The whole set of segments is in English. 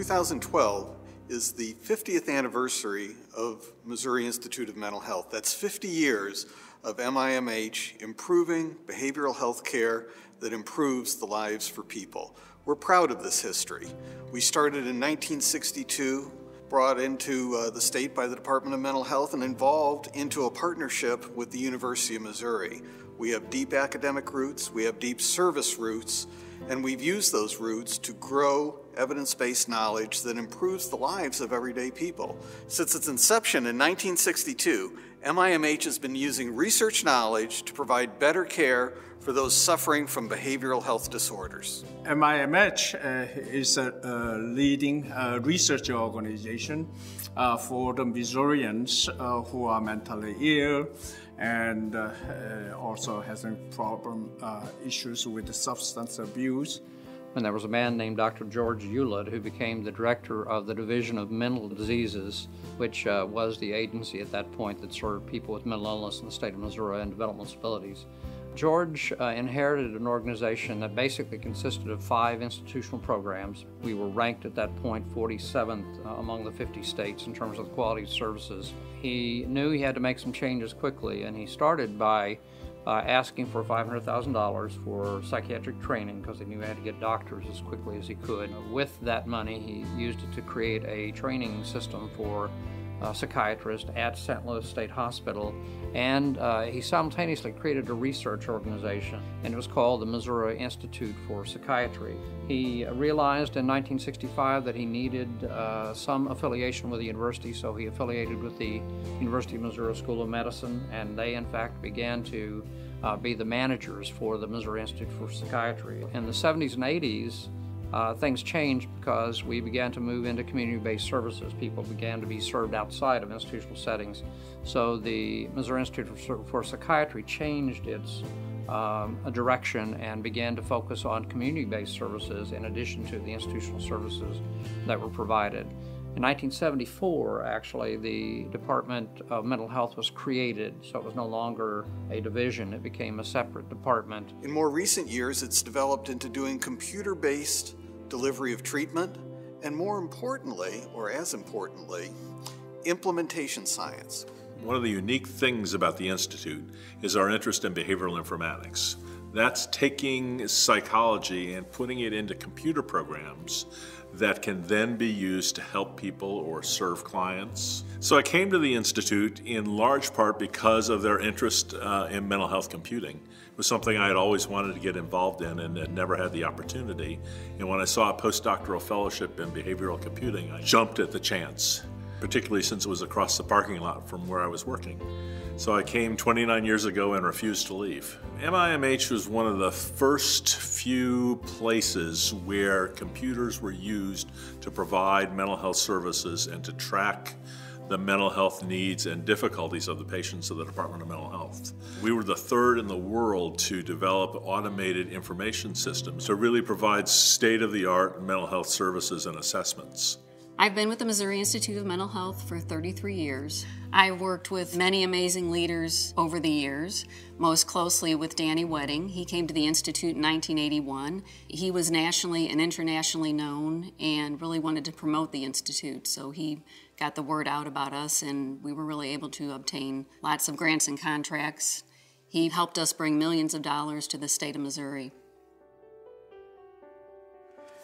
2012 is the 50th anniversary of Missouri Institute of Mental Health. That's 50 years of MIMH improving behavioral health care that improves the lives for people. We're proud of this history. We started in 1962, brought into the state by the Department of Mental Health and involved into a partnership with the University of Missouri. We have deep academic roots, we have deep service roots, and we've used those roots to grow evidence-based knowledge that improves the lives of everyday people. Since its inception in 1962, MIMH has been using research knowledge to provide better care for those suffering from behavioral health disorders. MIMH is a leading research organization for the Missourians who are mentally ill and also has issues with substance abuse. And there was a man named Dr. George Hewlett who became the director of the Division of Mental Diseases, which was the agency at that point that served people with mental illness in the state of Missouri and developmental disabilities. George inherited an organization that basically consisted of 5 institutional programs. We were ranked at that point 47th among the 50 states in terms of the quality of services. He knew he had to make some changes quickly, and he started by asking for $500,000 for psychiatric training because he knew he had to get doctors as quickly as he could. With that money, he used it to create a training system for psychiatrists at St. Louis State Hospital, and he simultaneously created a research organization, and it was called the Missouri Institute for Psychiatry. He realized in 1965 that he needed some affiliation with the university, so he affiliated with the University of Missouri School of Medicine, and they in fact began to be the managers for the Missouri Institute for Psychiatry. In the 70s and 80s, things changed because we began to move into community-based services. People began to be served outside of institutional settings. So the Missouri Institute for Psychiatry changed its direction and began to focus on community-based services in addition to the institutional services that were provided. In 1974, actually, the Department of Mental Health was created, so it was no longer a division, it became a separate department. In more recent years, it's developed into doing computer-based delivery of treatment, and more importantly, or as importantly, implementation science. One of the unique things about the Institute is our interest in behavioral informatics. That's taking psychology and putting it into computer programs that can then be used to help people or serve clients. So I came to the Institute in large part because of their interest in mental health computing. It was something I had always wanted to get involved in and had never had the opportunity. And when I saw a postdoctoral fellowship in behavioral computing, I jumped at the chance, particularly since it was across the parking lot from where I was working. So I came 29 years ago and refused to leave. MIMH was one of the first few places where computers were used to provide mental health services and to track the mental health needs and difficulties of the patients of the Department of Mental Health. We were the third in the world to develop automated information systems to really provide state-of-the-art mental health services and assessments. I've been with the Missouri Institute of Mental Health for 33 years. I worked with many amazing leaders over the years, most closely with Danny Wedding. He came to the Institute in 1981. He was nationally and internationally known and really wanted to promote the Institute, so he got the word out about us, and we were really able to obtain lots of grants and contracts. He helped us bring millions of dollars to the state of Missouri.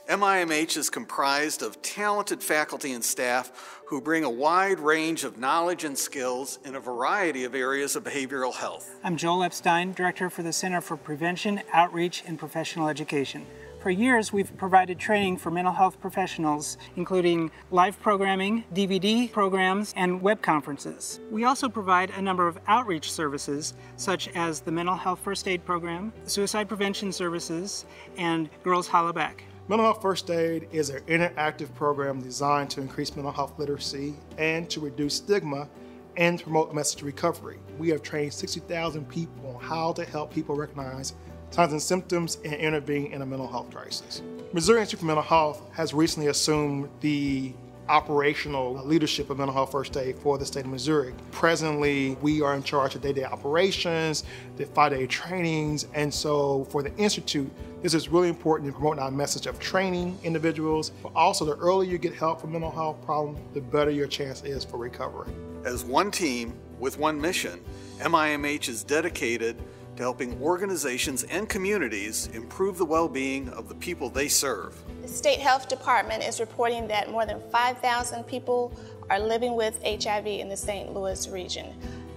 MIMH is comprised of talented faculty and staff who bring a wide range of knowledge and skills in a variety of areas of behavioral health. I'm Joel Epstein, Director for the Center for Prevention, Outreach, and Professional Education. For years, we've provided training for mental health professionals, including live programming, DVD programs, and web conferences. We also provide a number of outreach services, such as the Mental Health First Aid Program, Suicide Prevention Services, and Girls Holla Back. Mental Health First Aid is an interactive program designed to increase mental health literacy and to reduce stigma and promote message recovery. We have trained 60,000 people on how to help people recognize signs and symptoms and intervene in a mental health crisis. Missouri Institute for Mental Health has recently assumed the operational leadership of mental health first aid for the state of Missouri. Presently, we are in charge of day-to-day operations, the 5-day trainings, and so for the Institute, this is really important in promoting our message of training individuals, but also the earlier you get help for mental health problems, the better your chance is for recovery. As one team with one mission, MIMH is dedicated to helping organizations and communities improve the well-being of the people they serve. The State Health Department is reporting that more than 5,000 people are living with HIV in the St. Louis region.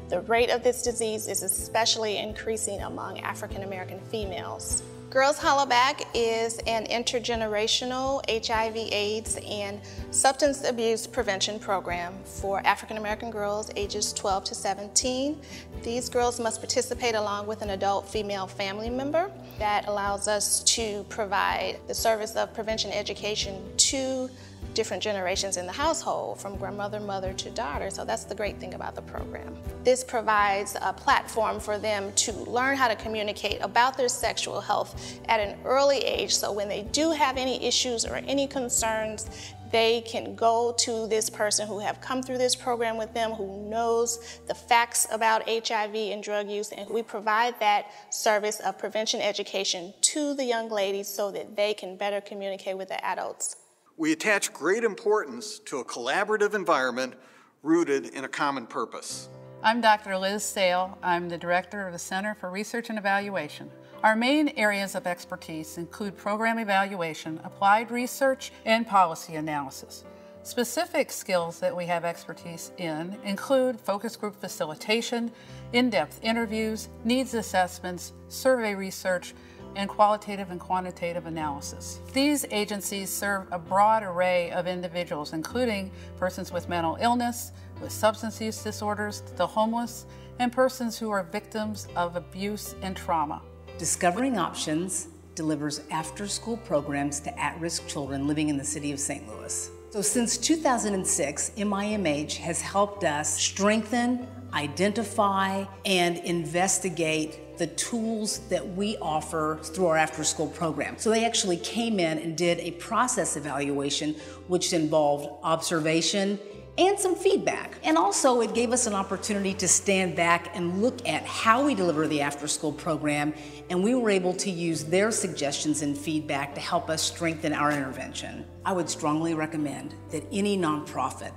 The rate of this disease is especially increasing among African American females. Girls Hollaback is an intergenerational HIV/AIDS and substance abuse prevention program for African American girls ages 12 to 17. These girls must participate along with an adult female family member. That allows us to provide the service of prevention education to different generations in the household, from grandmother, mother to daughter. So that's the great thing about the program. This provides a platform for them to learn how to communicate about their sexual health at an early age, so when they do have any issues or any concerns, they can go to this person who have come through this program with them, who knows the facts about HIV and drug use, and we provide that service of prevention education to the young ladies so that they can better communicate with the adults. We attach great importance to a collaborative environment rooted in a common purpose. I'm Dr. Liz Sale. I'm the Director of the Center for Research and Evaluation. Our main areas of expertise include program evaluation, applied research, and policy analysis. Specific skills that we have expertise in include focus group facilitation, in-depth interviews, needs assessments, survey research, and qualitative and quantitative analysis. These agencies serve a broad array of individuals, including persons with mental illness, with substance use disorders, the homeless, and persons who are victims of abuse and trauma. Discovering Options delivers after-school programs to at-risk children living in the city of St. Louis. So since 2006, MIMH has helped us strengthen, identify, and investigate the tools that we offer through our after-school program. So they actually came in and did a process evaluation, which involved observation and some feedback. And also it gave us an opportunity to stand back and look at how we deliver the after-school program, and we were able to use their suggestions and feedback to help us strengthen our intervention. I would strongly recommend that any nonprofit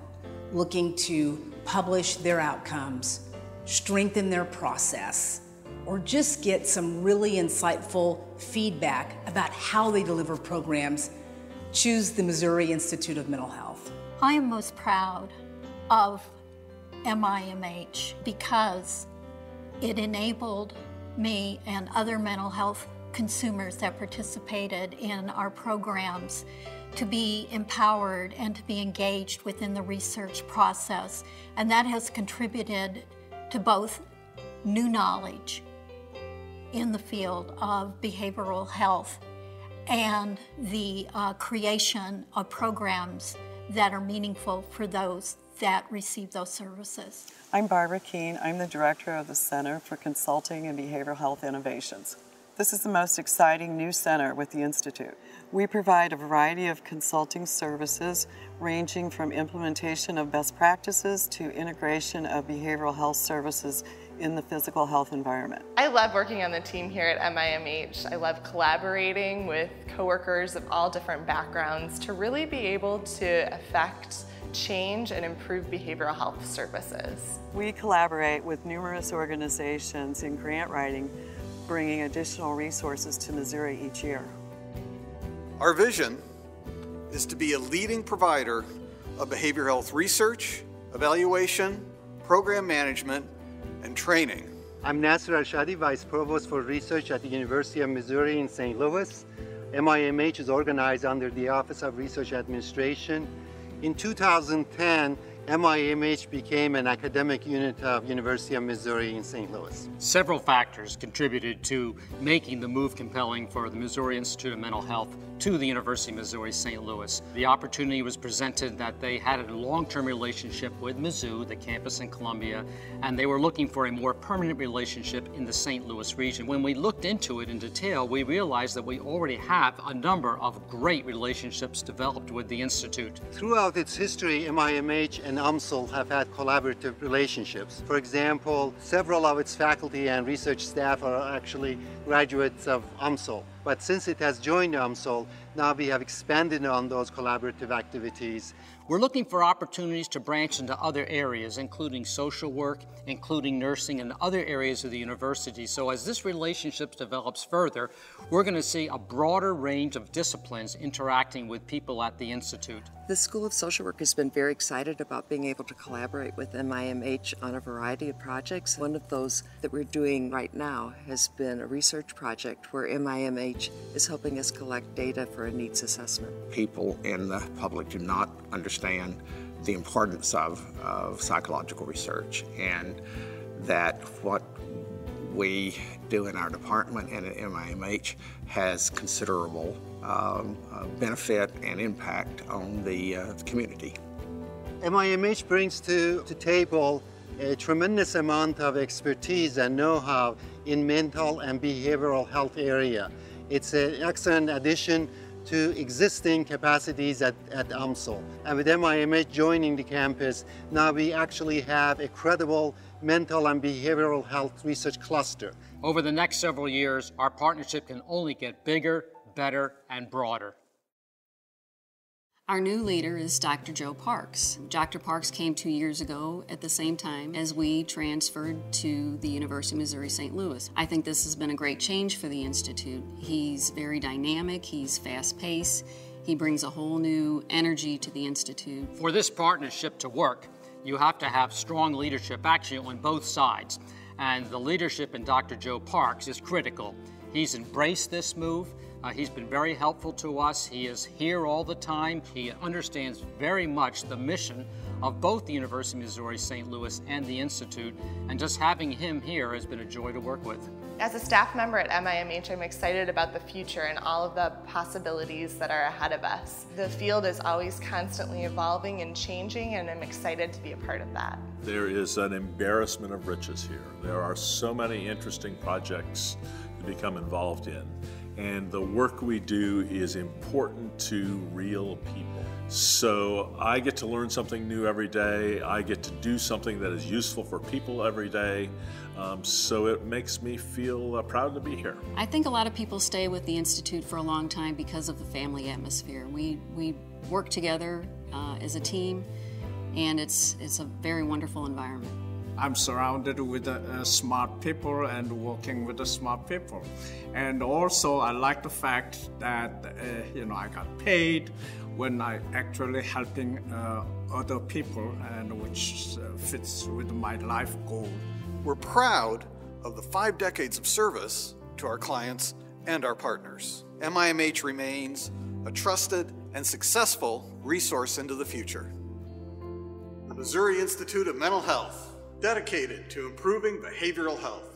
looking to publish their outcomes, strengthen their process, or just get some really insightful feedback about how they deliver programs, choose the Missouri Institute of Mental Health. I am most proud of MIMH because it enabled me and other mental health consumers that participated in our programs to be empowered and to be engaged within the research process. And that has contributed to both new knowledge in the field of behavioral health and the creation of programs that are meaningful for those that receive those services. I'm Barbara Keene. I'm the Director of the Center for Consulting and Behavioral Health Innovations. This is the most exciting new center with the Institute. We provide a variety of consulting services ranging from implementation of best practices to integration of behavioral health services in the physical health environment. I love working on the team here at MIMH. I love collaborating with coworkers of all different backgrounds to really be able to affect change and improve behavioral health services. We collaborate with numerous organizations in grant writing, bringing additional resources to Missouri each year. Our vision is to be a leading provider of behavioral health research, evaluation, program management, and training. I'm Nasser Al-Shadi, Vice Provost for Research at the University of Missouri in St. Louis. MIMH is organized under the Office of Research Administration. In 2010, MIMH became an academic unit of University of Missouri in St. Louis? Several factors contributed to making the move compelling for the Missouri Institute of Mental Health to the University of Missouri St. Louis. The opportunity was presented that they had a long-term relationship with Mizzou, the campus in Columbia, and they were looking for a more permanent relationship in the St. Louis region. When we looked into it in detail, we realized that we already have a number of great relationships developed with the Institute. Throughout its history, MIMH and UMSL have had collaborative relationships. For example, several of its faculty and research staff are actually graduates of UMSL. But since it has joined UMSL, now we have expanded on those collaborative activities. We're looking for opportunities to branch into other areas, including social work, including nursing, and other areas of the university. So as this relationship develops further, we're going to see a broader range of disciplines interacting with people at the Institute. The School of Social Work has been very excited about being able to collaborate with MIMH on a variety of projects. One of those that we're doing right now has been a research project where MIMH is helping us collect data for a needs assessment. People in the public do not understand the importance of psychological research, and that what we do in our department and at MIMH has considerable benefit and impact on the community. MIMH brings to the table a tremendous amount of expertise and know-how in mental and behavioral health area. It's an excellent addition to existing capacities at UMSL. And with MIMH joining the campus, now we actually have a credible mental and behavioral health research cluster. Over the next several years, our partnership can only get bigger, better, and broader. Our new leader is Dr. Joe Parks. Dr. Parks came 2 years ago at the same time as we transferred to the University of Missouri St. Louis. I think this has been a great change for the Institute. He's very dynamic, he's fast-paced, he brings a whole new energy to the Institute. For this partnership to work, you have to have strong leadership actually on both sides. And the leadership in Dr. Joe Parks is critical. He's embraced this move. He's been very helpful to us. He is here all the time. He understands very much the mission of both the University of Missouri St. Louis and the Institute, and just having him here has been a joy to work with. As a staff member at MIMH, I'm excited about the future and all of the possibilities that are ahead of us. The field is always constantly evolving and changing, and I'm excited to be a part of that. There is an embarrassment of riches here. There are so many interesting projects to become involved in. And the work we do is important to real people. So I get to learn something new every day. I get to do something that is useful for people every day. So it makes me feel proud to be here. I think a lot of people stay with the Institute for a long time because of the family atmosphere. We work together as a team, and it's a very wonderful environment. I'm surrounded with smart people and working with the smart people. And also I like the fact that I got paid when I actually helping other people, and which fits with my life goal. We're proud of the 5 decades of service to our clients and our partners. MIMH remains a trusted and successful resource into the future. The Missouri Institute of Mental Health, dedicated to improving behavioral health.